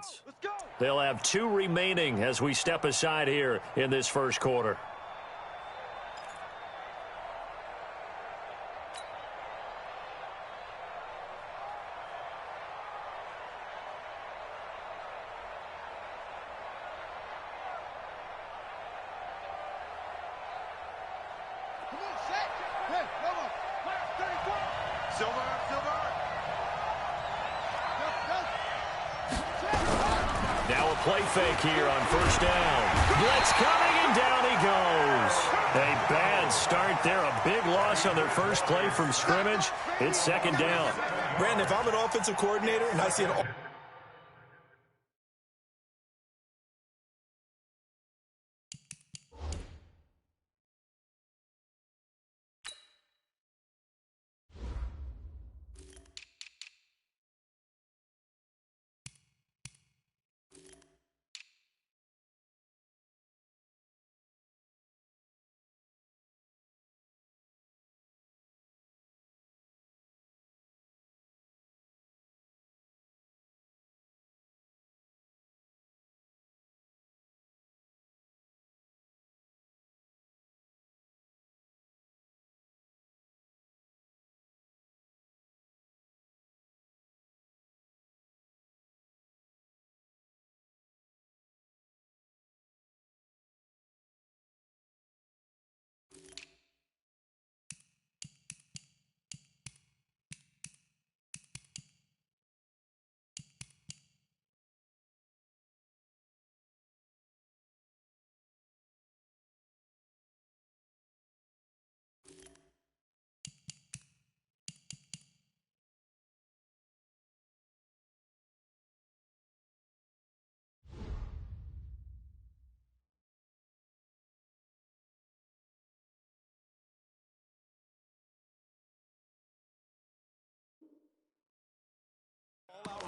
offense. They'll have 2 remaining as we step aside here in this first quarter. Now a play fake here on first down. Blitz coming, and down he goes. A bad start there. A big loss on their first play from scrimmage. It's second down. Brandon, if I'm an offensive coordinator and I see an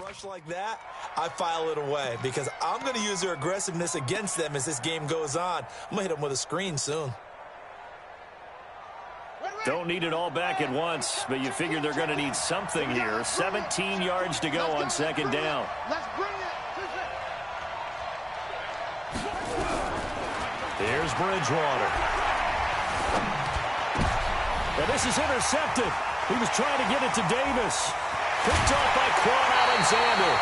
rush like that, I file it away because I'm going to use their aggressiveness against them as this game goes on. I'm going to hit them with a screen soon. Don't need it all back at once, but you figure they're going to need something here. 17 yards to go on second down. Here's Bridgewater. And this is intercepted. He was trying to get it to Davis. Picked off by Quan Alexander.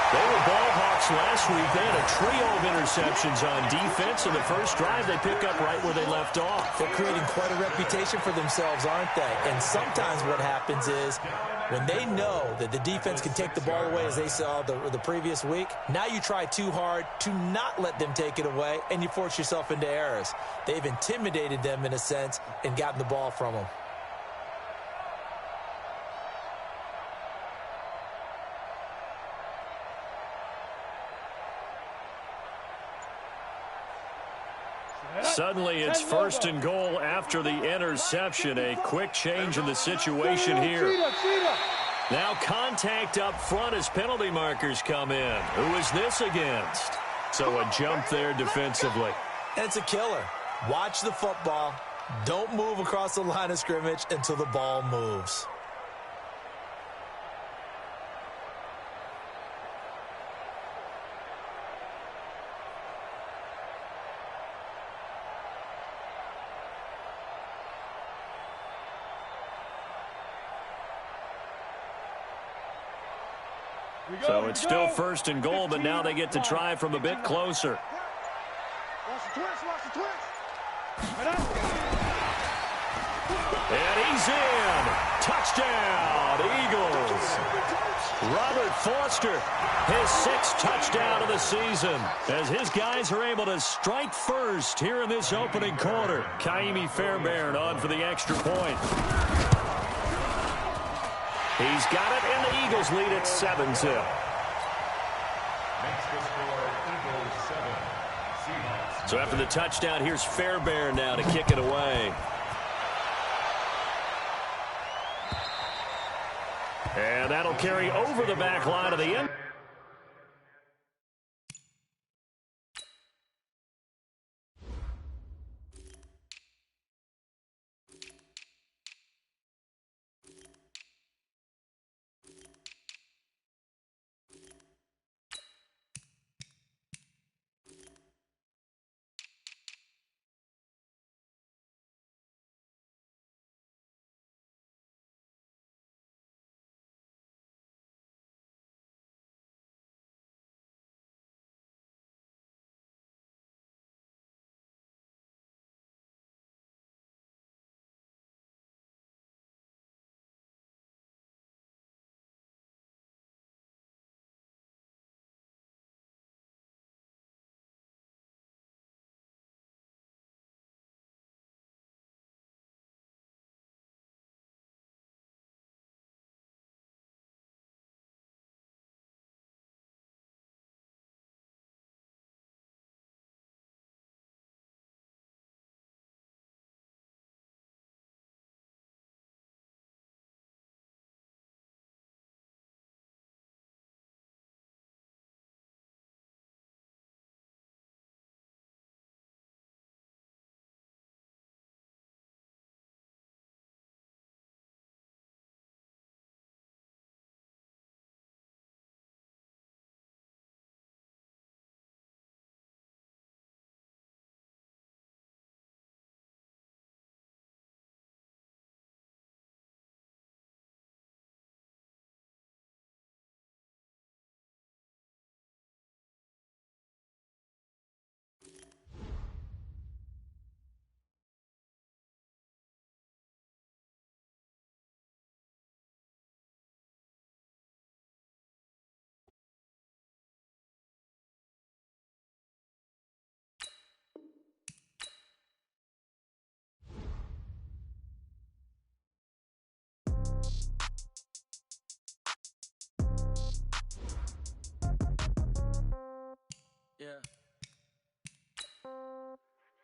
They were ball hawks last week. They had a trio of interceptions on defense. In the first drive, they pick up right where they left off. They're creating quite a reputation for themselves, aren't they? And sometimes what happens is when they know that the defense can take the ball away, as they saw the previous week, now you try too hard to not let them take it away, and you force yourself into errors. They've intimidated them in a sense and gotten the ball from them. Suddenly, it's first and goal after the interception. A quick change in the situation here. Now contact up front as penalty markers come in. Who is this against? So a jump there defensively. And it's a killer. Watch the football. Don't move across the line of scrimmage until the ball moves. So it's still first and goal, but now they get to try from a bit closer. And he's in. Touchdown, Eagles. Robert Foster, his 6th touchdown of the season, as his guys are able to strike first here in this opening quarter. Kaimi Fairbairn on for the extra point. He's got it, and the Eagles lead at 7-0. So after the touchdown, here's Fairbairn now to kick it away. And that'll carry over the back line of the end.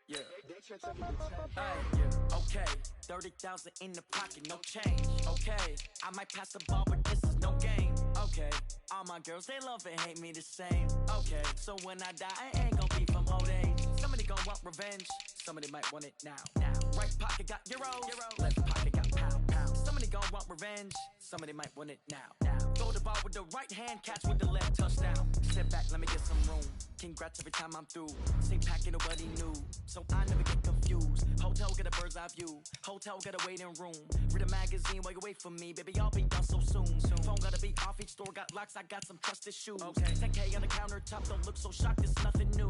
Yeah. Okay, 30,000 in the pocket, no change. Okay, I might pass the ball, but this is no game. Okay, all my girls, they love and hate me the same. Okay, so when I die, I ain't gon' be from old age. Somebody gon' want revenge, somebody might want it now. Right pocket got euros, left pocket got pound. Somebody gon' want revenge, somebody might want it now. Throw the ball with the right hand, catch with the left, touchdown. Step back, let me get some room. Congrats every time I'm through. Same packet, nobody knew, so I never get confused. Hotel get a bird's eye view. Hotel got a waiting room. Read a magazine while you wait for me, baby. I'll be done so soon. Phone gotta be off. Each store got locks. I got some trusted shoes. 10K on the countertop. Don't look so shocked. It's nothing new.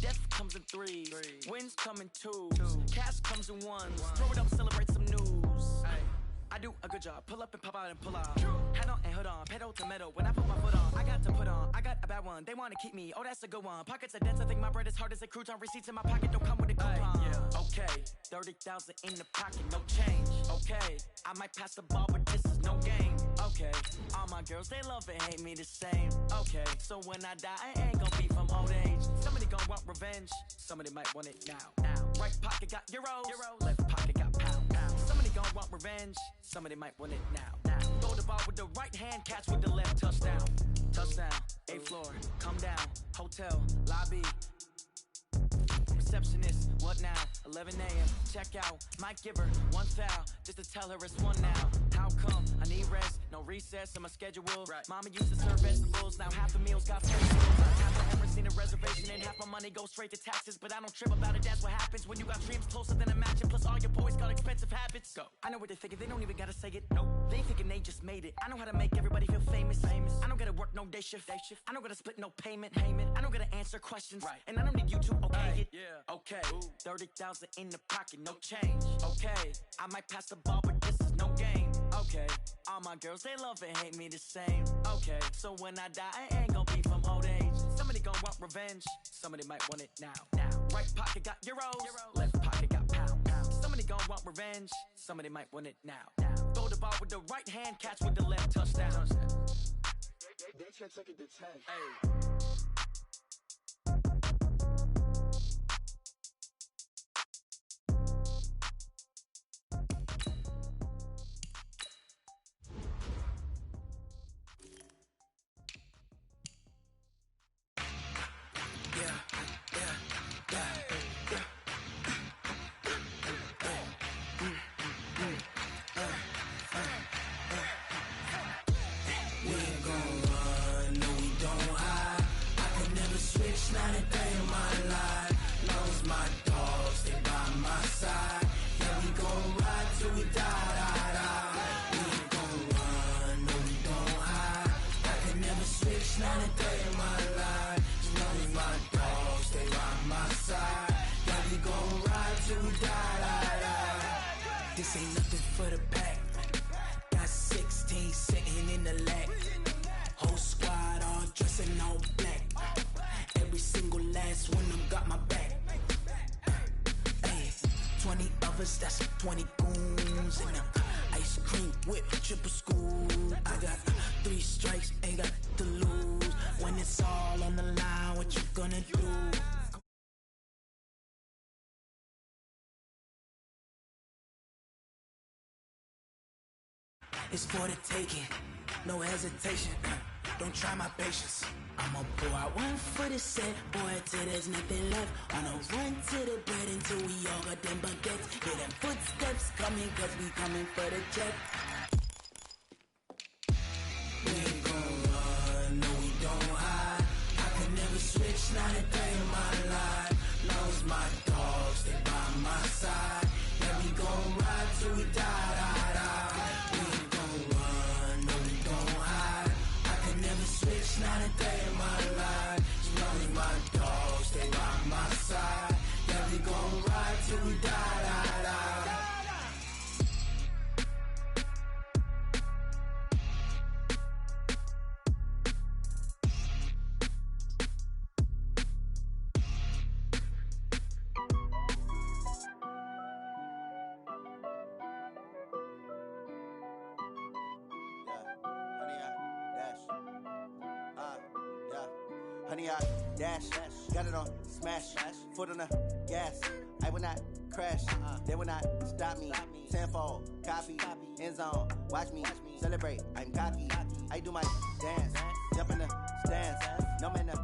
Death comes in threes. Wins come in twos. Cash comes in ones. Throw it up, celebrate some news. I do a good job. Pull up and pop out and pull out. Head on and hood on. Pedal to metal. When I put my foot on, I got to put on. I got a bad one. They want to keep me. Oh, that's a good one. Pockets are dense. I think my bread is hard as a crouton. Receipts in my pocket don't come with a coupon. Okay, 30,000 in the pocket, no change. Okay, I might pass the ball, but this is no game. Okay, all my girls, they love and hate me the same. Okay, so when I die, I ain't gon' be from old age. Somebody gon' want revenge. Somebody might want it now. Right pocket got euros. Left pocket got pound. Somebody gon' want revenge. Somebody might want it now. Throw the ball with the right hand, catch with the left, touchdown. Touchdown, 8th floor, come down, hotel, lobby. Receptionist, what now? 11 a.m. Check out, might give her one foul just to tell her it's one now. How come? I need rest, no recess in my schedule. Mama used to serve vegetables, now half the meals got vegetables. Half never seen a reservation and half my money goes straight to taxes. But I don't trip about it, that's what happens when you got dreams closer than a match. And plus all your boys got expensive habits. Go. I know what they're thinking, they don't even gotta say it. Nope. They thinking they just made it. I know how to make everybody feel famous. I don't gotta work no day shift. I don't gotta split no payment. I don't gotta answer questions. And I don't need you to okay it. Okay, 30,000 in the pocket, no change. Okay, I might pass the ball, but this is no game. Okay, all my girls, they love and hate me the same. Okay, so when I die, I ain't gon' be from old age. Somebody gon' want revenge, somebody might want it now. Right pocket got euros, left pocket got pound. Somebody gon' want revenge, somebody might want it now. Throw the ball with the right hand, catch with the left, touchdown. They should take it to 10. This ain't nothing for the pack. Got 16 sitting in the lag. Whole squad all dressing all black. Every single last one of them got my back. Hey, 20 of us, that's 20 goons. And ice cream whip, triple school. I got 3 strikes, ain't got to lose. When it's all on the line, what you gonna do? It's for the taking, no hesitation. Don't try my patience. I'ma pour out one for the set, boy, till there's nothing left. On a run to the bed until we all got them baguettes. Hear them footsteps coming, cause we coming for the check. We ain't gon' run, no we don't hide. I could never switch, not a day in my life. Long as my dogs, they by my side. Yeah, we gon' ride till we die. Not a day in my life. As long as my dogs stay by my side. Yeah, we gon' ride till we die. Honey, I dash, got it on smash, foot on the gas. I will not crash, they will not stop me. Tenfold, copy, end zone, watch me celebrate. I'm cocky, I do my dance, jump in the stands, no man, man.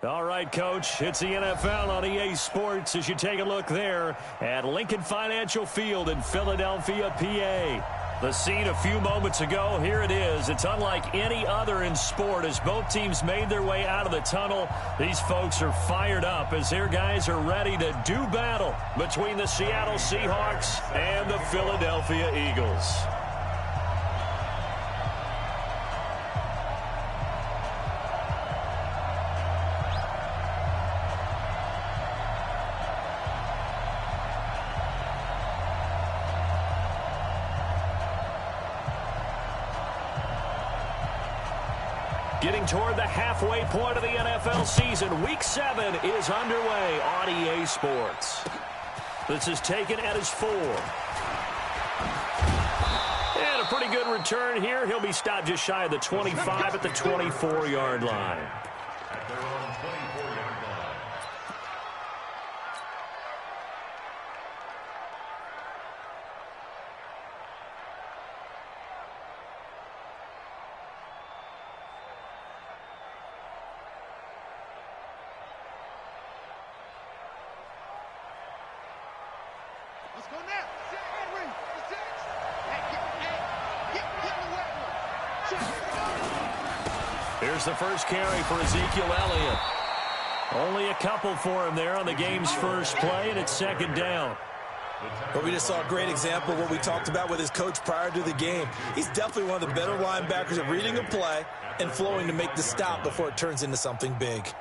All right, Coach, it's the NFL on EA Sports as you take a look there at Lincoln Financial Field in Philadelphia, PA. The scene a few moments ago, here it is. It's unlike any other in sport as both teams made their way out of the tunnel. These folks are fired up as their guys are ready to do battle between the Seattle Seahawks and the Philadelphia Eagles. Getting toward the halfway point of the NFL season. Week 7 is underway on EA Sports. This is taken at his 4. And a pretty good return here. He'll be stopped just shy of the 25 at the 24-yard line. Let's go now. Henry, the 6. Get Here's the first carry for Ezekiel Elliott. Only a couple for him there on the game's first play, and it's second down. But we just saw a great example of what we talked about with his coach prior to the game. He's definitely one of the better linebackers at reading a play and flowing to make the stop before it turns into something big.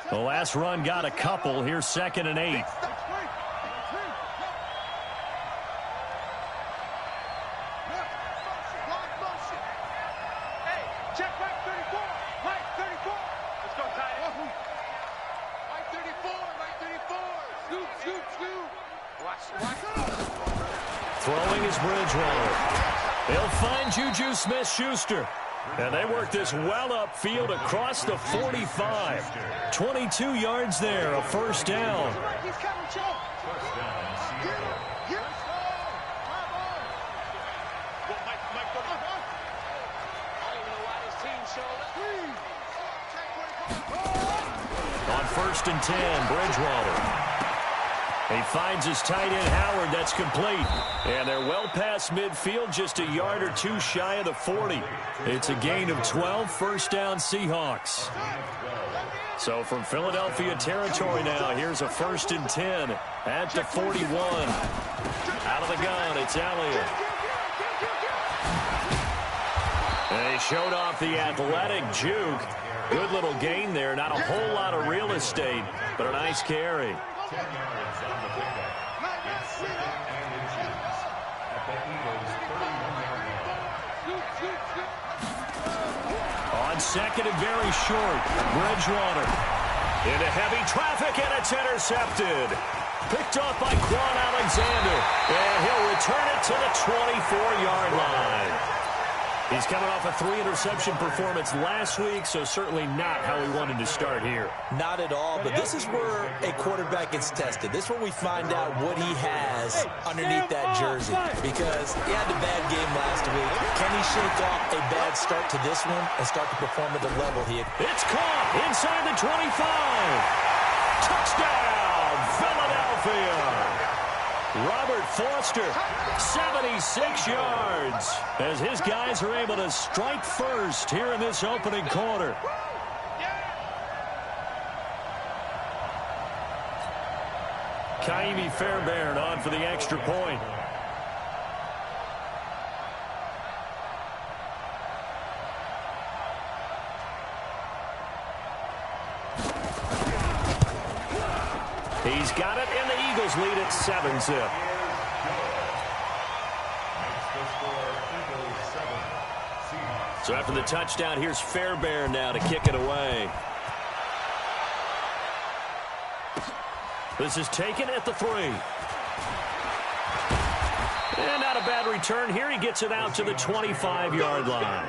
The last run got a couple. Here's second and 8. Hey, check right 34. Right 34. Let's go, tight end. Right 34. Right 34. Scoop, scoop, scoop. Watch. Throwing is Bridgewater. They'll find Juju Smith-Schuster. And they work this well upfield across the 45. 22 yards there, a first down. He's coming, Joe. On first and 10, Bridgewater. He finds his tight end, Howard. That's complete. And they're well past midfield, just a yard or two shy of the 40. It's a gain of 12, first down Seahawks. So from Philadelphia territory now, here's a first and 10 at the 41. Out of the gun, it's Elliott. And he showed off the athletic juke. Good little gain there. Not a whole lot of real estate, but a nice carry. On second and very short, Bridgewater into heavy traffic, and it's intercepted. Picked off by Quan Alexander, and he'll return it to the 24-yard line. He's coming off a 3-interception performance last week, so certainly not how he wanted to start here. Not at all, but this is where a quarterback gets tested. This is where we find out what he has underneath that jersey, because he had a bad game last week. Can he shake off a bad start to this one and start to perform at the level he had? It's caught inside the 25. Touchdown, Philadelphia. Robert Foster, 76 yards, as his guys are able to strike first here in this opening quarter. Kaimi Fairbairn on for the extra point. He's got it, and the Eagles lead at 7-zip. So after the touchdown, here's Fairbairn now to kick it away. This is taken at the 3. And not a bad return here. He gets it out to the 25-yard line.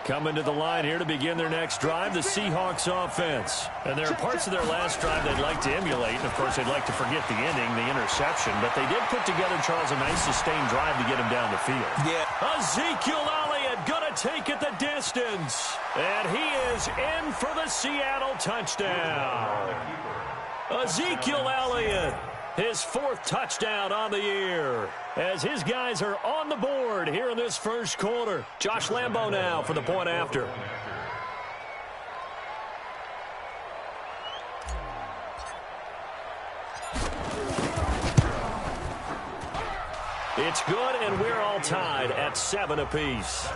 Coming to the line here to begin their next drive, the Seahawks offense. And there are parts of their last drive they'd like to emulate. And, of course, they'd like to forget the ending, the interception. But they did put together, Charles, a nice sustained drive to get him down the field. Yeah. Ezekiel Elliott going to take it the distance. And he is in for the Seattle touchdown. Ezekiel Elliott, his 4th touchdown on the year, as his guys are on the board here in this first quarter. Josh Lambo now for the point after. It's good, and we're all tied at 7 apiece.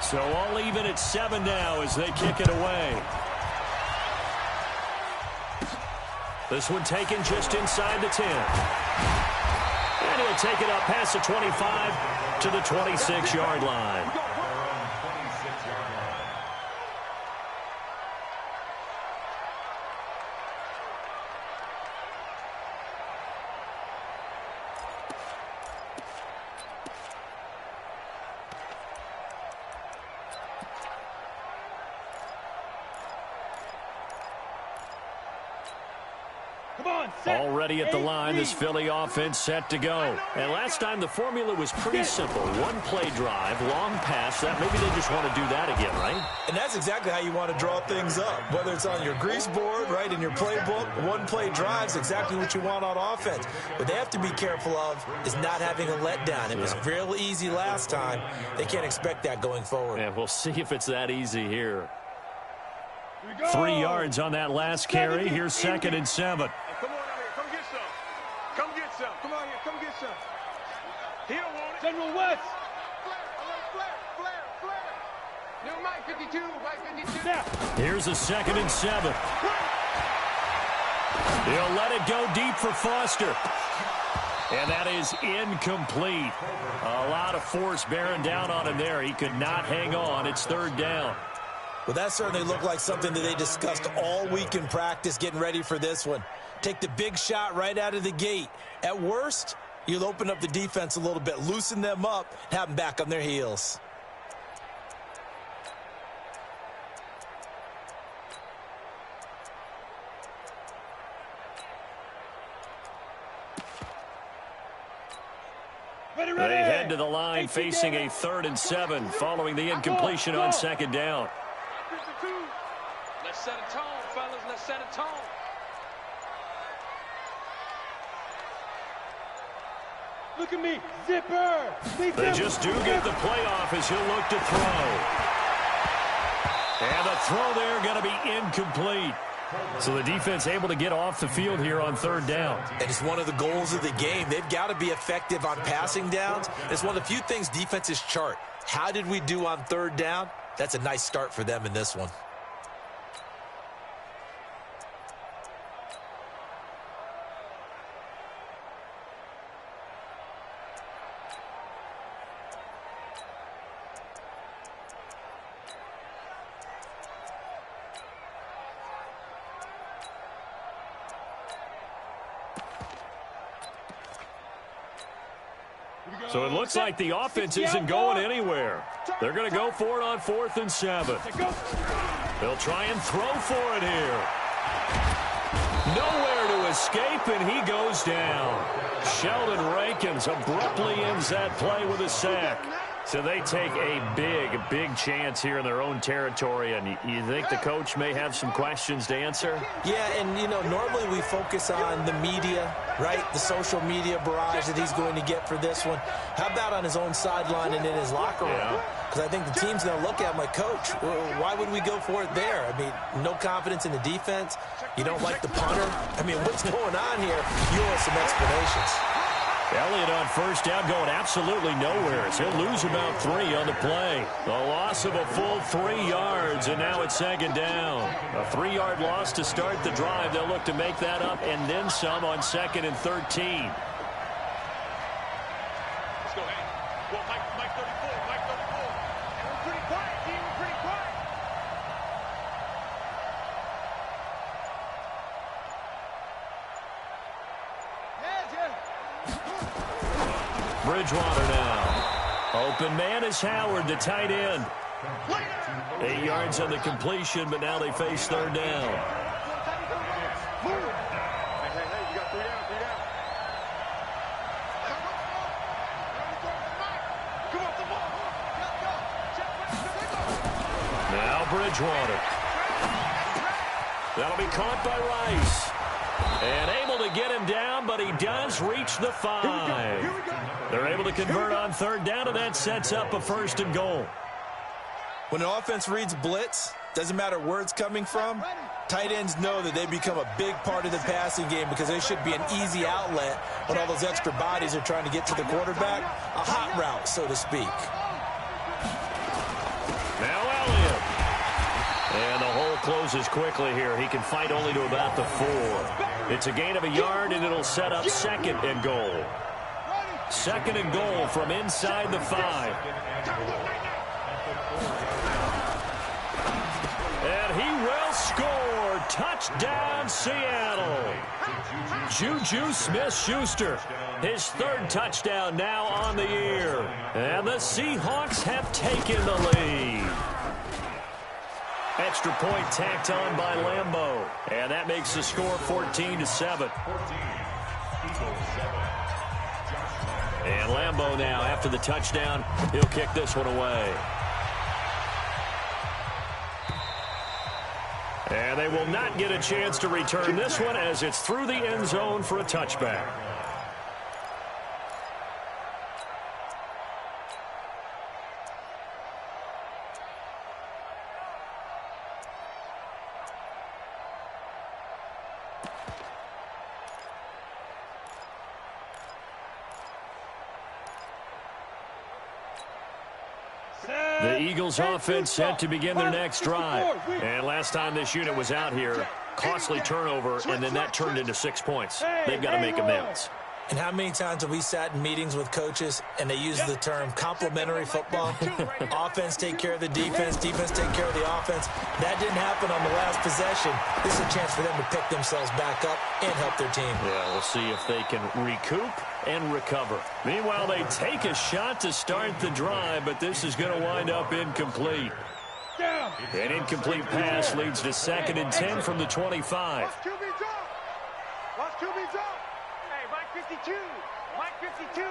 So all even at 7 now as they kick it away. This one taken just inside the 10. And he'll take it up past the 25 to the 26-yard line. Already at the line, this Philly offense set to go. And last time the formula was pretty simple. One play drive, long pass. That maybe they just want to do that again, right? And that's exactly how you want to draw things up. Whether it's on your grease board, right, in your playbook, one play drive's exactly what you want on offense. What they have to be careful of is not having a letdown. It was real easy last time. They can't expect that going forward. And we'll see if it's that easy here. 3 yards on that last carry. Here's 2nd and 7. Come on out here. Come get some. Come get some. Come on here. Come get some. He don't want it. General West. Flair. New Mike 52. Mike 52. Yeah. Here's a 2nd and 7. He'll let it go deep for Foster. And that is incomplete. A lot of force bearing down on him there. He could not hang on. It's 3rd down. Well, that certainly looked like something that they discussed all week in practice getting ready for this one. Take the big shot right out of the gate. At worst, you'll open up the defense a little bit, loosen them up, and have them back on their heels. They head to the line facing a 3rd and 7 following the incompletion on 2nd down. Let's set a tone, fellas. Let's set a tone. Look at me. Zipper. They just do get the playoff as he'll look to throw. And the throw there going to be incomplete. So the defense able to get off the field here on 3rd down. And it's one of the goals of the game. They've got to be effective on passing downs. It's one of the few things defenses chart. How did we do on 3rd down? That's a nice start for them in this one. So it looks like the offense isn't going anywhere. They're going to go for it on 4th and 7. They'll try and throw for it here. Nowhere to escape, and he goes down. Sheldon Rankins abruptly ends that play with a sack. So they take a big chance here in their own territory, and you think the coach may have some questions to answer? Yeah, and, you know, normally we focus on the media, right, the social media barrage that he's going to get for this one. How about on his own sideline and in his locker room? Because I think the team's going to look at him like, Coach, why would we go for it there? I mean, no confidence in the defense. You don't like the punter. I mean, what's going on here? You want some explanations. Elliott on first down going absolutely nowhere. So he'll lose about 3 on the play. The loss of a full 3 yards, and now it's second down. A 3-yard loss to start the drive. They'll look to make that up and then some on 2nd and 13. Let's go, Hank. Well, Mike 34, Mike 34. And we're pretty quiet, team. We're pretty quiet. Bridgewater now. Open man is Howard, the tight end. 8 yards on the completion, but now they face third down. Hey, you got 3 down, 3 down. Come on, come on. Now Bridgewater. That'll be caught by Rice. And able to get him down, but he does reach the 5. They're able to convert on third down, and that sets up a 1st and goal. When an offense reads blitz, doesn't matter where it's coming from, tight ends know that they become a big part of the passing game because they should be an easy outlet when all those extra bodies are trying to get to the quarterback. A hot route, so to speak. Now Elliott. And the hole closes quickly here. He can fight only to about the 4. It's a gain of a yard, and it'll set up 2nd and goal. 2nd and goal from inside the 5. And he will score. Touchdown, Seattle. Juju Smith-Schuster, his 3rd touchdown now on the year. And the Seahawks have taken the lead. Extra point tacked on by Lambeau. And that makes the score 14-7. And Lambeau now, after the touchdown, he'll kick this one away. And they will not get a chance to return this one as it's through the end zone for a touchback. The Eagles offense set to begin their next drive. And last time this unit was out here, costly turnover, and then that turned into 6 points. They've got to make amends. And how many times have we sat in meetings with coaches and they use the term complementary football? Offense take care of the defense, defense take care of the offense. That didn't happen on the last possession. This is a chance for them to pick themselves back up and help their team. Yeah, we'll see if they can recoup and recover. Meanwhile, they take a shot to start the drive, but this is going to wind up incomplete. An incomplete pass leads to 2nd and 10 from the 25. Watch QB drop. Watch QB drop. Hey, Mike 52. Mike 52.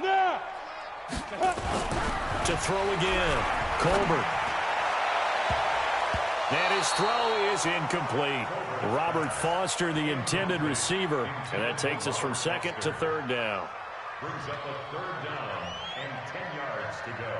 Now. To throw again. Colbert. And his throw is incomplete. Robert Foster, the intended receiver. And that takes us from 2nd to 3rd down. Brings up a 3rd down and 10 yards to go.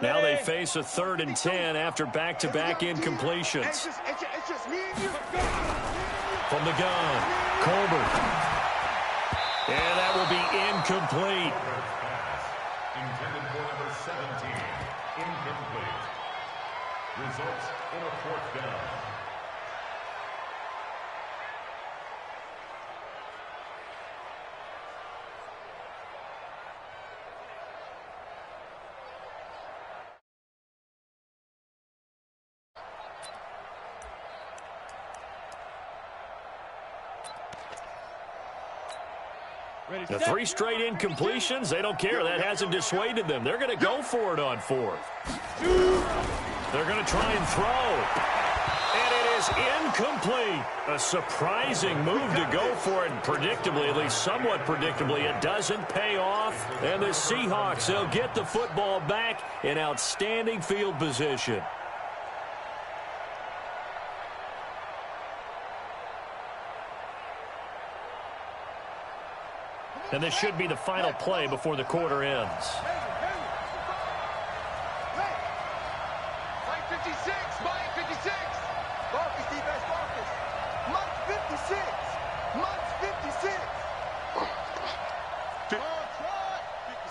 Now they face a 3rd and 10 after back-to-back incompletions. It's just me and you. From the gun, Colbert. And that will be incomplete. Intended for number 17. Incomplete. Results in a 4th down. The 3 straight incompletions, they don't care. That hasn't dissuaded them. They're going to go for it on 4th. They're going to try and throw. And it is incomplete. A surprising move to go for it. Predictably, at least somewhat predictably, it doesn't pay off. And the Seahawks, they'll get the football back in outstanding field position. And this should be the final play before the quarter ends. Mike 56, Mike 56. Marcus, defense, Marcus. Mike 56. Mike 56.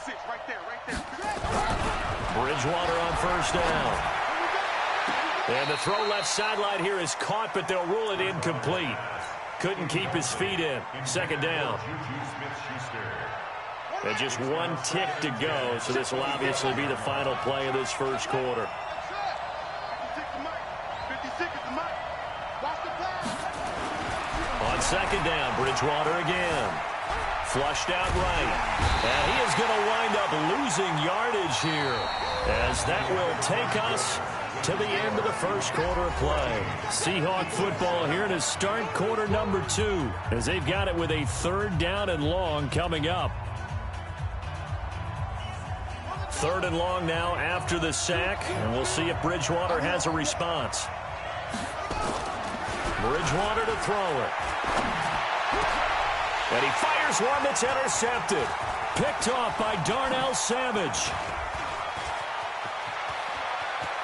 56, right there, right there. Bridgewater on first down. And the throw left sideline here is caught, but they'll rule it incomplete. Couldn't keep his feet in. Second down. And just one tick to go, so this will obviously be the final play of this first quarter. On second down, Bridgewater again. Flushed out right. And he is going to wind up losing yardage here, as that will take us to the end of the first quarter of play. Seahawk football here to start quarter number 2, as they've got it with a third down and long coming up. Third and long now after the sack, and we'll see if Bridgewater has a response. Bridgewater to throw it. And he fires one that's intercepted. Picked off by Darnell Savage.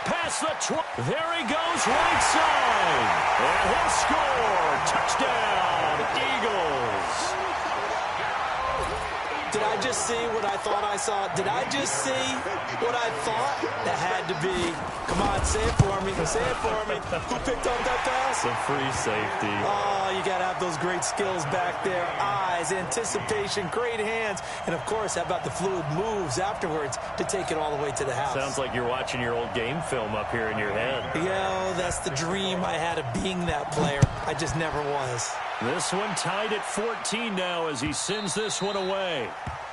Past the 20. There he goes, right side. And he'll score. Touchdown, Eagles. Did I just see what I thought I saw? Did I just see what I thought? That had to be. Come on, say it for me. Say it for me. Who picked up that pass? The free safety. Oh, you got to have those great skills back there. Eyes, anticipation, great hands. And, of course, how about the fluid moves afterwards to take it all the way to the house? Sounds like you're watching your old game film up here in your head. Yeah, that's the dream I had of being that player. I just never was. This one tied at 14 now as he sends this one away.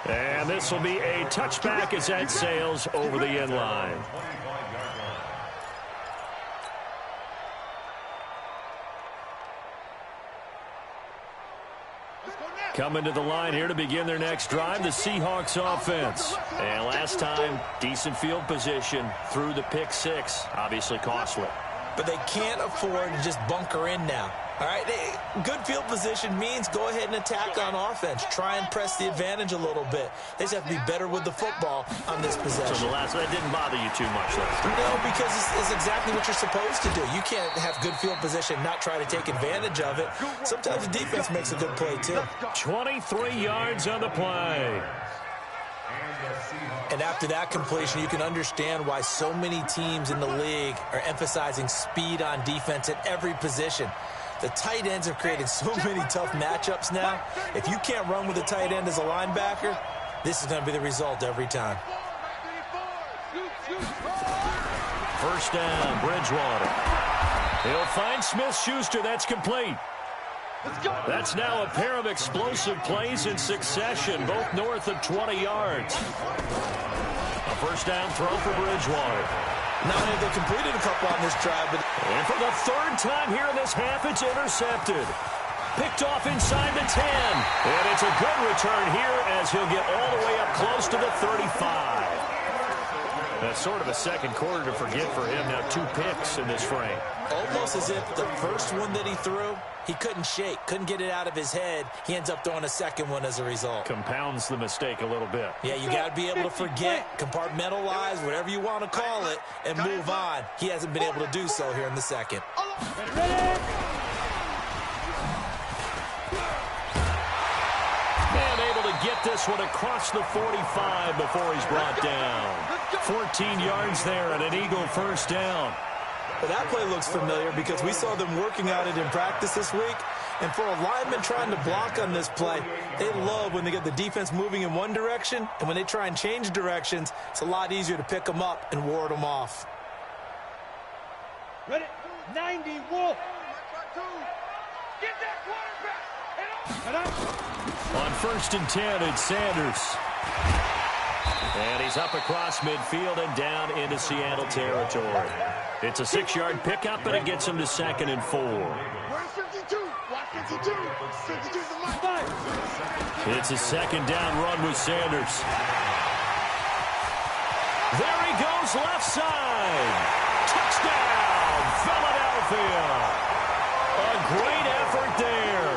And this will be a touchback as that sails over the end line. Coming to the line here to begin their next drive, the Seahawks offense. And last time, decent field position through the pick 6. Obviously costly. But they can't afford to just bunker in now. All right, good field position means go ahead and attack on offense. Try and press the advantage a little bit. They just have to be better with the football on this possession. So that didn't bother you too much last time? No, because it's exactly what you're supposed to do. You can't have good field position, not try to take advantage of it. Sometimes the defense makes a good play, too. 23 yards on the play. And after that completion, you can understand why so many teams in the league are emphasizing speed on defense at every position. The tight ends have created so many tough matchups now. If you can't run with a tight end as a linebacker, this is going to be the result every time. First down, Bridgewater. He'll find Smith-Schuster. That's complete. That's now a pair of explosive plays in succession, both north of 20 yards. A first down throw for Bridgewater. Not only have they completed a couple on this drive, but... And for the third time here in this half, it's intercepted. Picked off inside the 10. And it's a good return here as he'll get all the way up close to the 35. That's sort of a second quarter to forget for him. Now 2 picks in this frame. Almost as if the first one that he threw, he couldn't shake, couldn't get it out of his head. He ends up throwing a second one as a result. Compounds the mistake a little bit. Yeah, you got to be able to forget, compartmentalize, whatever you want to call it, and move on. He hasn't been able to do so here in the second. And able to get this one across the 45 before he's brought down. 14 yards there and an Eagle first down. Well, that play looks familiar because we saw them working on it in practice this week. And for a lineman trying to block on this play, they love when they get the defense moving in one direction. And when they try and change directions, it's a lot easier to pick them up and ward them off. Ready? 90, Wolf. Get that quarterback. On first and 10, it's Sanders. And he's up across midfield and down into Seattle territory. It's a 6-yard pickup, and it gets him to 2nd and 4. It's a 2nd down run with Sanders. There he goes, left side. Touchdown, Philadelphia. A great effort there.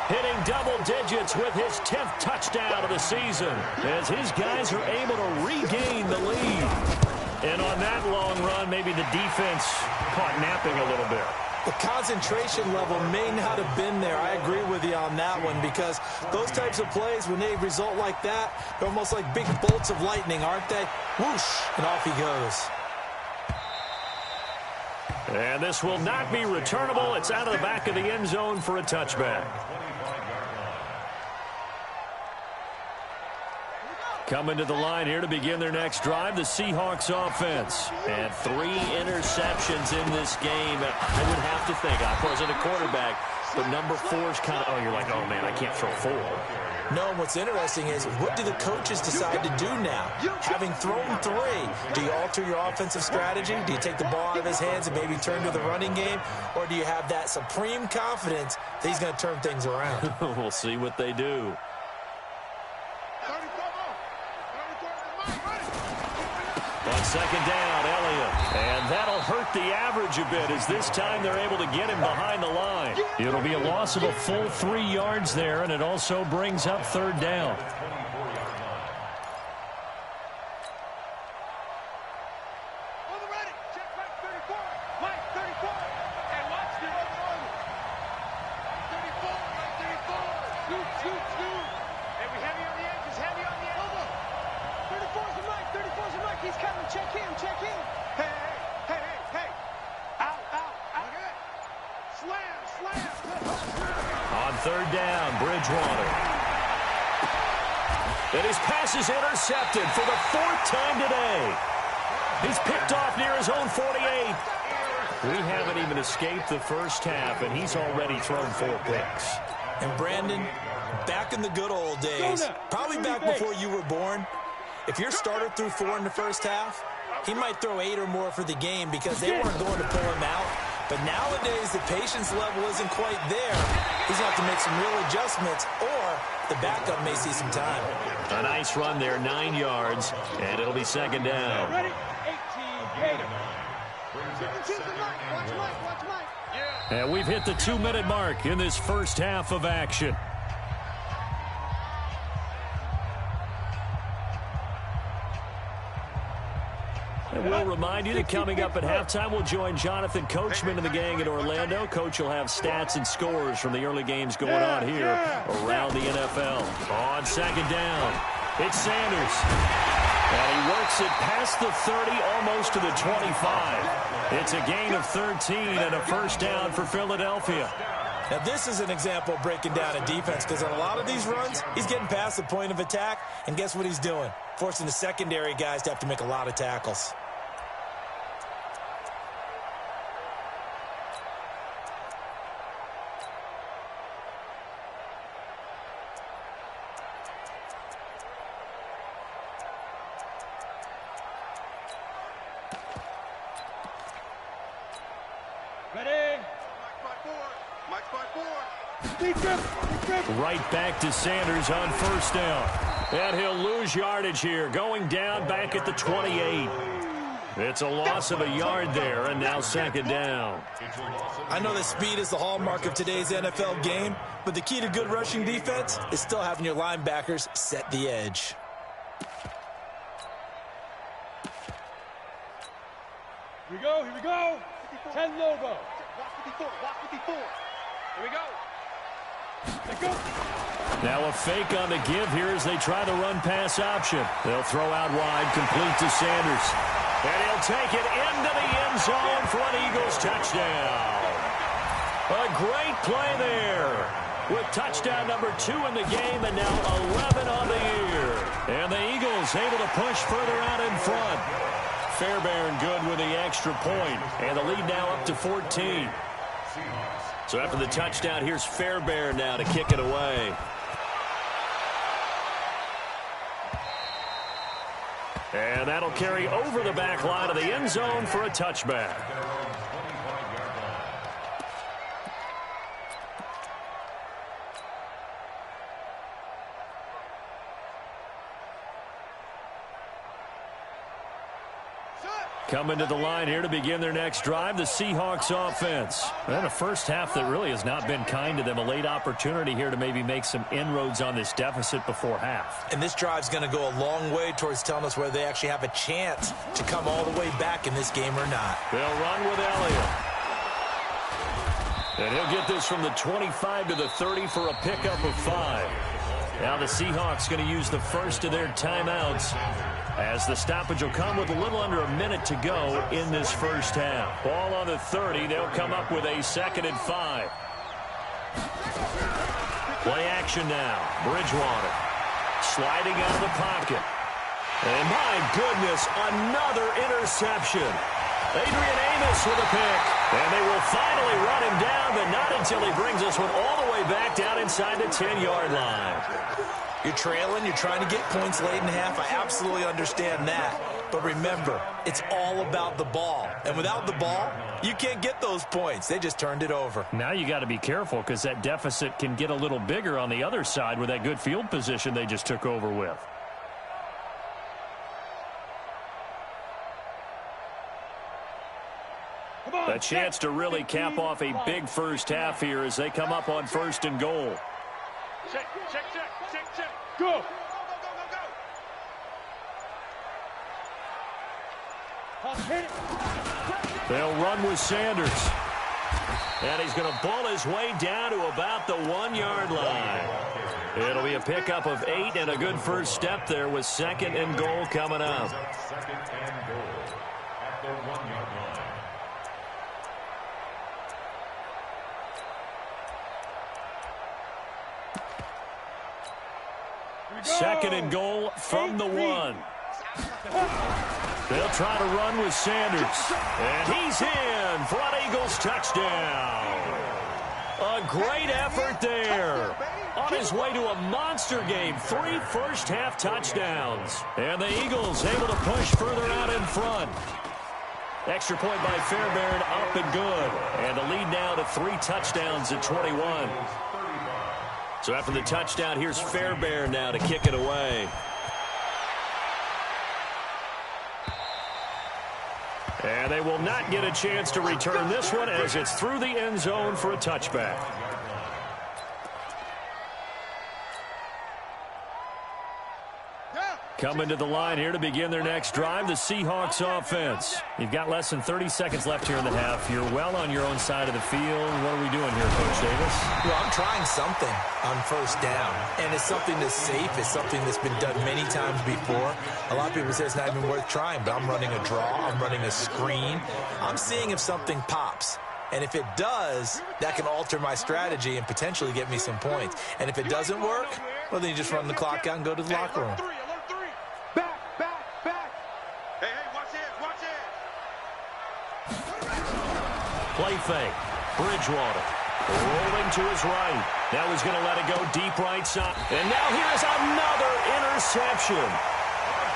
Hitting double digits with his 10th touchdown of the season as his guys are able to regain the lead. And on that long run, maybe the defense caught napping a little bit. The concentration level may not have been there. I agree with you on that one because those types of plays, when they result like that, they're almost like big bolts of lightning, aren't they? Whoosh, and off he goes. And this will not be returnable. It's out of the back of the end zone for a touchback. Coming to the line here to begin their next drive, the Seahawks offense. And 3 interceptions in this game. I would have to think, I wasn't a quarterback, but number 4 is kind of, oh, you're like, oh, man, I can't throw 4. No, what's interesting is, what do the coaches decide to do now? Having thrown 3, do you alter your offensive strategy? Do you take the ball out of his hands and maybe turn to the running game? Or do you have that supreme confidence that he's going to turn things around? We'll see what they do. On 2nd down, Elliott. And that'll hurt the average a bit as this time they're able to get him behind the line. It'll be a loss of a full 3 yards there, and it also brings up 3rd down. On 3rd down, Bridgewater. And his pass is intercepted for the 4th time today. He's picked off near his own 48. We haven't even escaped the first half, and he's already thrown 4 picks. And Brandon, back in the good old days, probably back before you were born, if your starter threw 4 in the first half, he might throw 8 or more for the game because they weren't going to pull him out. But nowadays, the patience level isn't quite there. He's going to have to make some real adjustments, or the backup may see some time. A nice run there, 9 yards, and it'll be 2nd down. Ready? 18, And we've hit the 2-minute mark in this first half of action. And we'll remind you that coming up at halftime, we'll join Jonathan Coachman and the gang in Orlando. Coach will have stats and scores from the early games going on here around the NFL. On 2nd down, it's Sanders. And he works it past the 30, almost to the 25. It's a gain of 13 and a 1st down for Philadelphia. Now, this is an example of breaking down a defense because on a lot of these runs, he's getting past the point of attack, and guess what he's doing? Forcing the secondary guys to have to make a lot of tackles. Right back to Sanders on 1st down. And he'll lose yardage here, going down back at the 28. It's a loss of a yard there, and now 2nd down. I know that speed is the hallmark of today's NFL game, but the key to good rushing defense is still having your linebackers set the edge. Here we go. 10 logo. Watch 54. Here we go. Now a fake on the give here as they try the run-pass option. They'll throw out wide, complete to Sanders. And he'll take it into the end zone for an Eagles touchdown. A great play there with touchdown number 2 in the game and now 11 on the year. And the Eagles able to push further out in front. Fairbairn good with the extra point, and the lead now up to 14. So after the touchdown, here's Fairbairn now to kick it away. And that'll carry over the back line of the end zone for a touchback. Coming to the line here to begin their next drive, the Seahawks offense. And a first half that really has not been kind to them. A late opportunity here to maybe make some inroads on this deficit before half. And this drive's going to go a long way towards telling us whether they actually have a chance to come all the way back in this game or not. They'll run with Elliott. And he'll get this from the 25 to the 30 for a pickup of 5. Now the Seahawks going to use the first of their timeouts, as the stoppage will come with a little under a minute to go in this first half. Ball on the 30. They'll come up with a 2nd and 5. Play action now. Bridgewater sliding out of the pocket. And my goodness, another interception. Adrian Amos with a pick. And they will finally run him down, but not until he brings this one all the way back down inside the 10-yard line. You're trailing, you're trying to get points late in half. I absolutely understand that. But remember, it's all about the ball. And without the ball, you can't get those points. They just turned it over. Now you got to be careful, because that deficit can get a little bigger on the other side with that good field position they just took over with. A chance to really cap off a big first half here as they come up on 1st and goal. Check. Go. They'll run with Sanders. And he's going to ball his way down to about the 1-yard line. It'll be a pickup of 8 and a good first step there with 2nd and goal coming up. 2nd and goal at the 1-yard line. 2nd and goal from the 1. They'll try to run with Sanders. And he's in for an Eagles touchdown. A great effort there. On his way to a monster game. 3 first-half touchdowns. And the Eagles able to push further out in front. Extra point by Fairbairn, up and good. And the lead now to 3 touchdowns at 21. So after the touchdown, here's Fairbairn now to kick it away. And they will not get a chance to return this one as it's through the end zone for a touchback. Coming to the line here to begin their next drive, the Seahawks offense. You've got less than 30 seconds left here in the half. You're well on your own side of the field. What are we doing here, Coach Davis? Well, I'm trying something on 1st down, and it's something that's safe. It's something that's been done many times before. A lot of people say it's not even worth trying, but I'm running a draw. I'm running a screen. I'm seeing if something pops. And if it does, that can alter my strategy and potentially get me some points. And if it doesn't work, well, then you just run the clock out and go to the locker room. Play fake. Bridgewater rolling to his right. Now he's going to let it go deep right side. And now here's another interception.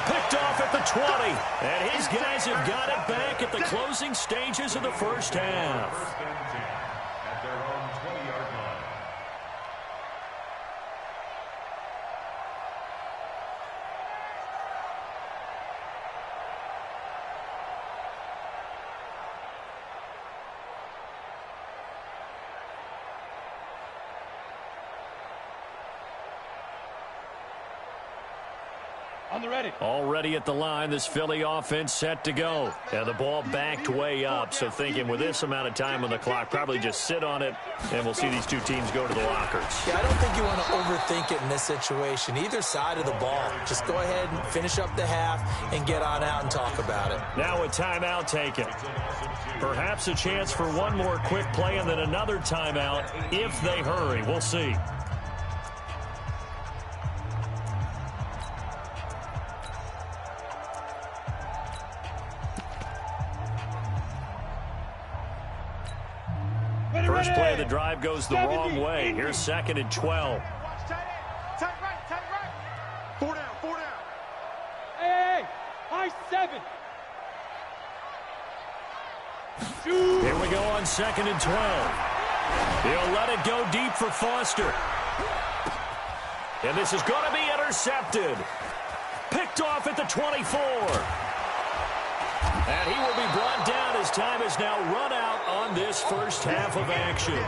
Picked off at the 20. And his guys have got it back at the closing stages of the first half. At their own 20-yard line. Already at the line, this Philly offense set to go. And the ball backed way up, so thinking with this amount of time on the clock, probably just sit on it, and we'll see these two teams go to the lockers. Yeah, I don't think you want to overthink it in this situation. Either side of the ball. Just go ahead and finish up the half and get on out and talk about it. Now a timeout taken. Perhaps a chance for one more quick play and then another timeout if they hurry. We'll see. First play of the drive goes the wrong way. Here's 2nd and 12. Tight right. 4 down. Hey, 7. Here we go on 2nd and 12. He'll let it go deep for Foster. And this is going to be intercepted. Picked off at the 24. And he will be brought down as time has now run out on this first half of action.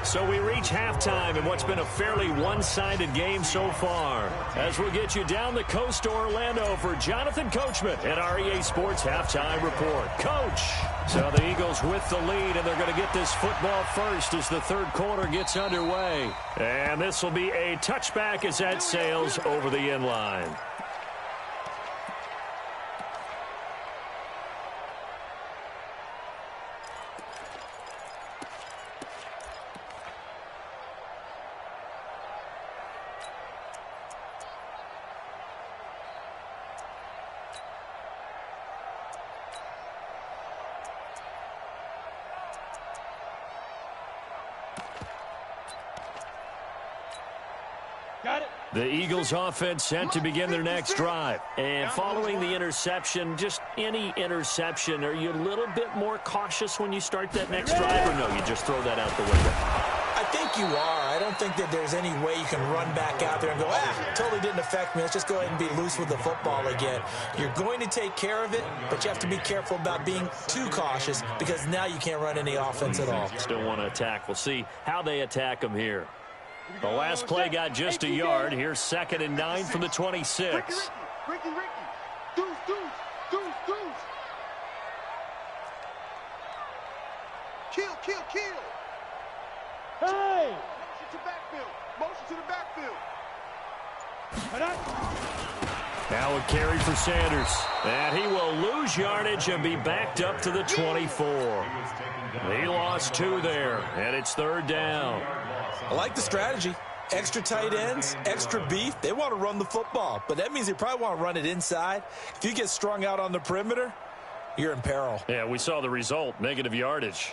So we reach halftime in what's been a fairly one-sided game so far. As we'll get you down the coast to Orlando for Jonathan Coachman at our EA Sports Halftime Report. Coach! So the Eagles with the lead, and they're going to get this football first as the third quarter gets underway. And this will be a touchback as that sails over the end line. The Eagles offense set to begin their next drive. And following the interception, just any interception, are you a little bit more cautious when you start that next drive, or no, you just throw that out the window? I think you are. I don't think that there's any way you can run back out there and go, totally didn't affect me. Let's just go ahead and be loose with the football again. You're going to take care of it, but you have to be careful about being too cautious because now you can't run any offense at all. Still want to attack. We'll see how they attack them here. The last play got just a yard. Here's 2nd and 9 from the 26. Ricky. Deuce. Kill. Hey! Motion to the backfield. Now a carry for Sanders. And he will lose yardage and be backed up to the 24. He lost 2 there, and it's 3rd down. I like the strategy. Extra tight ends, extra beef. They want to run the football, but that means they probably want to run it inside. If you get strung out on the perimeter, you're in peril. Yeah, we saw the result, negative yardage.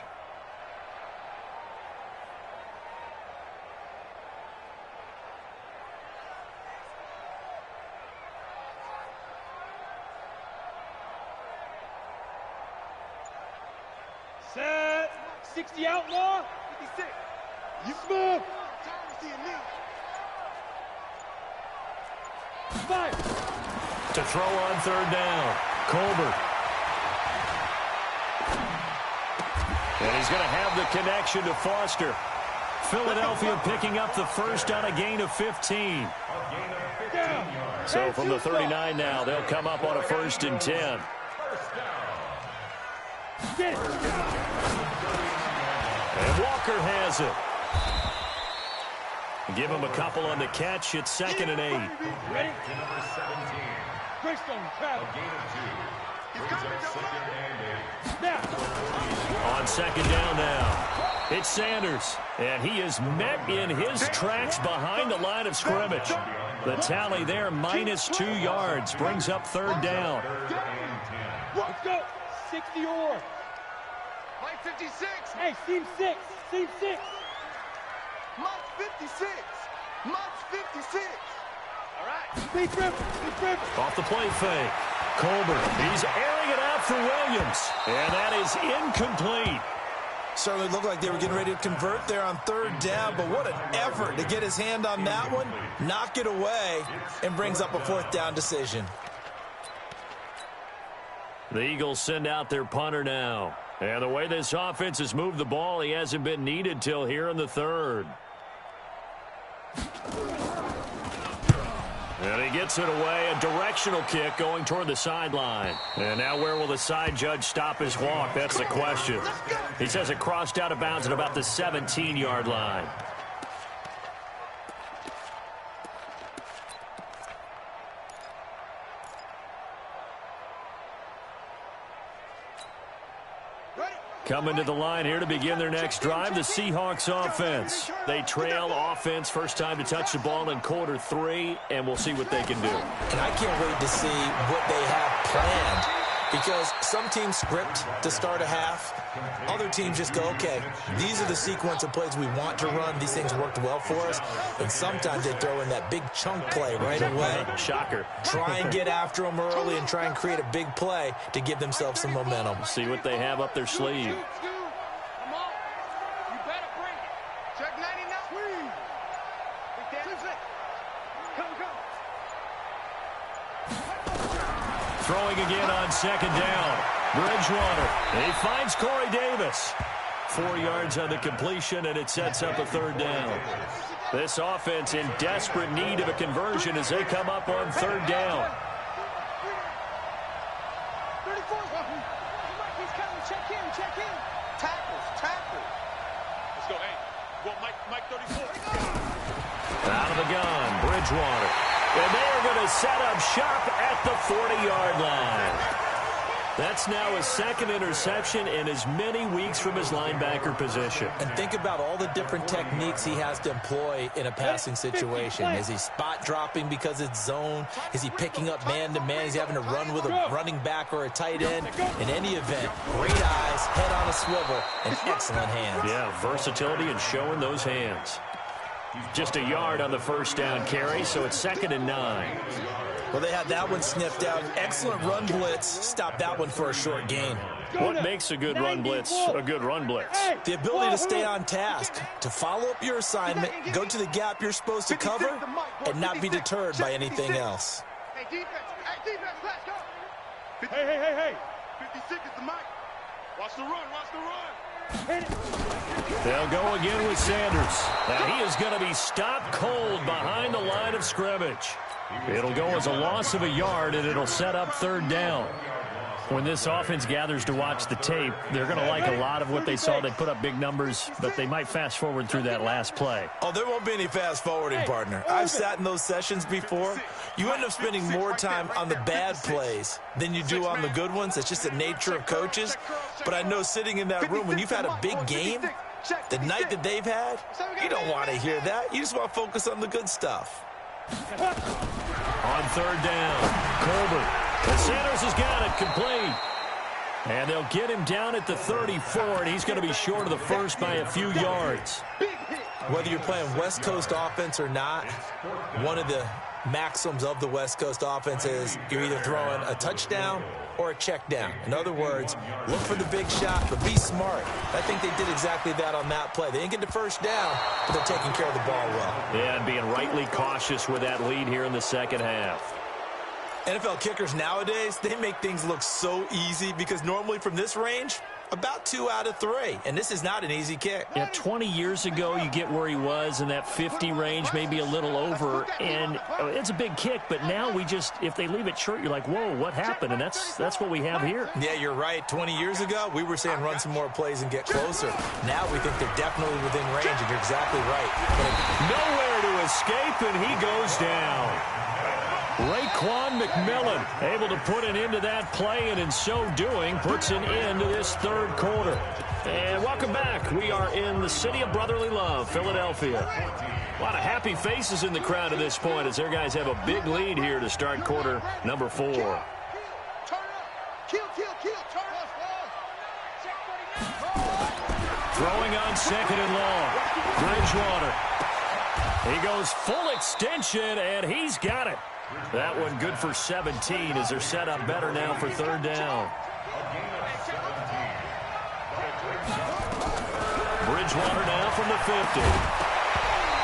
Set. 60 outlaw. 56. You move. Fire. To throw on 3rd down. Colbert. And he's going to have the connection to Foster. Philadelphia picking up the first on a gain of 15. So from the 39 now, they'll come up on a 1st and 10. And Walker has it. Give him a couple on the catch. It's 2nd and 8. Ready? Greystone, travel. On 2nd down now. It's Sanders. And he is met in his tracks behind the line of scrimmage. The tally there, -2 yards. Brings up 3rd down. Let's go. 60 or. Line 56. Hey, seam 6. Seam 6. March 56. March 56. All right. Speed driven. Off the play fake. Colbert. He's airing it out for Williams. And that is incomplete. Certainly looked like they were getting ready to convert there on 3rd down, but what an effort to get his hand on that one, knock it away, and brings up a 4th down decision. The Eagles send out their punter now. And the way this offense has moved the ball, he hasn't been needed till here in the 3rd. And he gets it away, a directional kick going toward the sideline. And now where will the side judge stop his walk? That's the question. He says it crossed out of bounds at about the 17-yard line. Coming to the line here to begin their next drive, the Seahawks offense. They trail offense, first time to touch the ball in quarter 3, and we'll see what they can do. And I can't wait to see what they have planned Because some teams script to start a half. Other teams just go, okay, these are the sequence of plays we want to run. These things worked well for us. And sometimes they throw in that big chunk play right away. Shocker. Try and get after them early and try and create a big play to give themselves some momentum. See what they have up their sleeve. Come on. You better bring it. Check 99. Throwing again on second down. Bridgewater. He finds Corey Davis. 4 yards on the completion, and it sets up a third down. This offense in desperate need of a conversion as they come up on third down. 34. He's coming. Check in. Tackles. Let's go. Hey, well, Mike 34. Out of the gun, Bridgewater. And they are going to set up shop at the 40-yard line. That's now his second interception in as many weeks from his linebacker position. And think about all the different techniques he has to employ in a passing situation. Is he spot dropping because it's zone? Is he picking up man-to-man? Is he having to run with a running back or a tight end? In any event, great eyes, head on a swivel, and excellent hands. Yeah, versatility and showing those hands. Just a yard on the first down carry, so it's 2nd and 9. Well, they had that one sniffed out. Excellent run blitz. Stop that one for a short gain. What makes a good run blitz a good run blitz? The ability to stay on task, to follow up your assignment, go to the gap you're supposed to cover, and not be deterred by anything else. Hey, defense, let's go. Hey. 56 is the mic. Watch the run. They'll go again with Sanders. Now he is going to be stopped cold behind the line of scrimmage. It'll go as a loss of a yard, and it'll set up third down. When this offense gathers to watch the tape, they're going to like a lot of what they saw. They put up big numbers, but they might fast forward through that last play. Oh, there won't be any fast forwarding, partner. I've sat in those sessions before. You end up spending more time on the bad plays than you do on the good ones. It's just the nature of coaches. But I know sitting in that room, when you've had a big game, the night that they've had, you don't want to hear that. You just want to focus on the good stuff. On third down, Colbert. And Sanders has got it complete. And they'll get him down at the 34, and he's going to be short of the first by a few yards. Whether you're playing West Coast offense or not, one of the maxims of the West Coast offense is you're either throwing a touchdown or a check down. In other words, look for the big shot, but be smart. I think they did exactly that on that play. They didn't get the first down, but they're taking care of the ball well. Yeah, and being rightly cautious with that lead here in the second half. NFL kickers nowadays, they make things look so easy because normally from this range, about 2 out of 3. And this is not an easy kick. Yeah, 20 years ago, you get where he was in that 50 range, maybe a little over. And it's a big kick, but now we just, if they leave it short, you're like, whoa, what happened? And that's what we have here. Yeah, you're right. 20 years ago, we were saying run some more plays and get closer. Now we think they're definitely within range, and you're exactly right. Nowhere to escape, and he goes down. Raekwon McMillan able to put an end to that play, and in so doing puts an end to this third quarter. And welcome back. We are in the city of brotherly love, Philadelphia. A lot of happy faces in the crowd at this point as their guys have a big lead here to start quarter number 4. Turn up. Kill. Turn up. Throwing on second and long. Bridgewater. He goes full extension, and he's got it. That one good for 17 as they're set up better now for third down. Bridgewater now from the 50.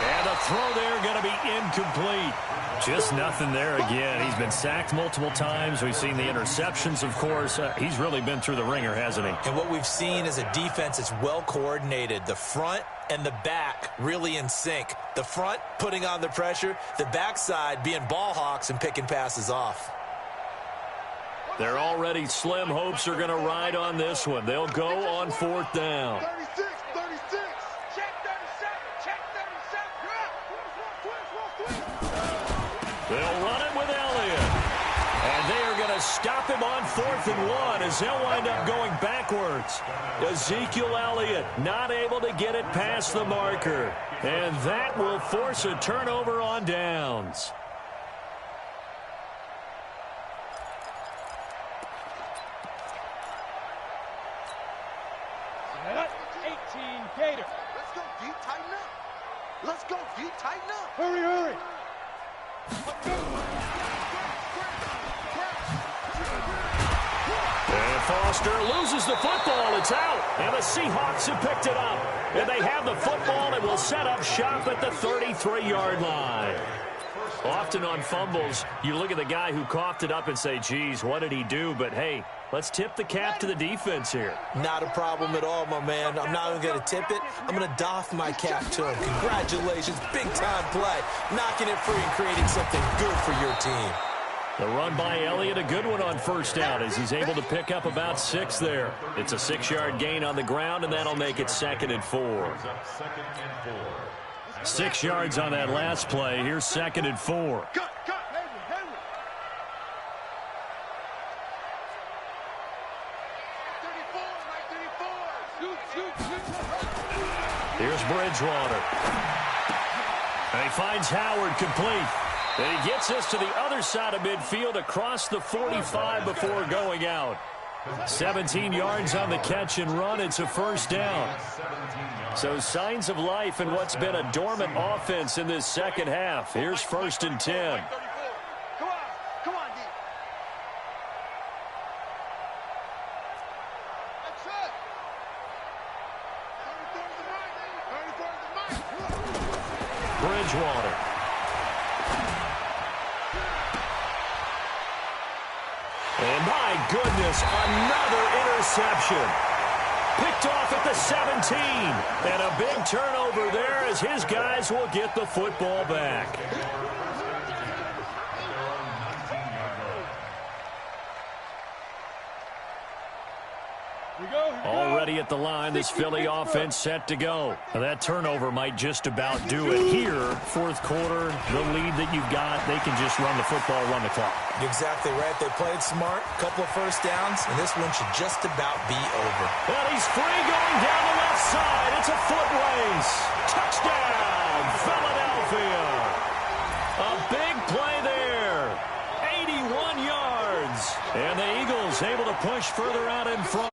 And the throw there going to be incomplete. Just nothing there again. He's been sacked multiple times. We've seen the interceptions, of course. He's really been through the ringer, hasn't he? And what we've seen is a defense that's well coordinated. The front and the back really in sync. The front putting on the pressure, the backside being ball hawks and picking passes off. Their already slim hopes are going to ride on this one. They'll go on fourth down. 36. Check 37. They'll run it with Elliott. And they are going to stop him on 4th and 1 as they'll wind up going backwards. Ezekiel Elliott not able to get it past the marker. And that will force a turnover on downs. 18, Gator. Let's go deep, tighten up. Let's go deep, tighten up. Hurry, hurry. And Foster loses the football. It's out. And the Seahawks have picked it up. And they have the football and will set up shop at the 33-yard line. Often on fumbles, you look at the guy who coughed it up and say, geez, what did he do? But, hey, let's tip the cap to the defense here. Not a problem at all, my man. I'm not even going to tip it. I'm going to doff my cap to him. Congratulations. Big-time play. Knocking it free and creating something good for your team. The run by Elliott, a good one on first down as he's able to pick up about 6 there. It's a 6-yard gain on the ground, and that'll make it 2nd and 4. 6 yards on that last play. Here's 2nd and 4. Here's Bridgewater. And he finds Howard complete. And he gets us to the other side of midfield across the 45 before going out. 17 yards on the catch and run. It's a first down. So signs of life in what's been a dormant offense in this second half. Here's 1st and 10. Come on, D. That's it. 34 to the right. Bridgewater. And my goodness, another interception. Picked off at the 17. And a big turnover there as his guys will get the football back. Already at the line, this Philly offense set to go. Now that turnover might just about do it here. 4th quarter, the lead that you've got, they can just run the football, run the clock. Exactly right. They played smart, couple of first downs, and this one should just about be over. And he's free going down the left side. It's a foot race. Touchdown, Philadelphia. A big play there. 81 yards. And the Eagles able to push further out in front.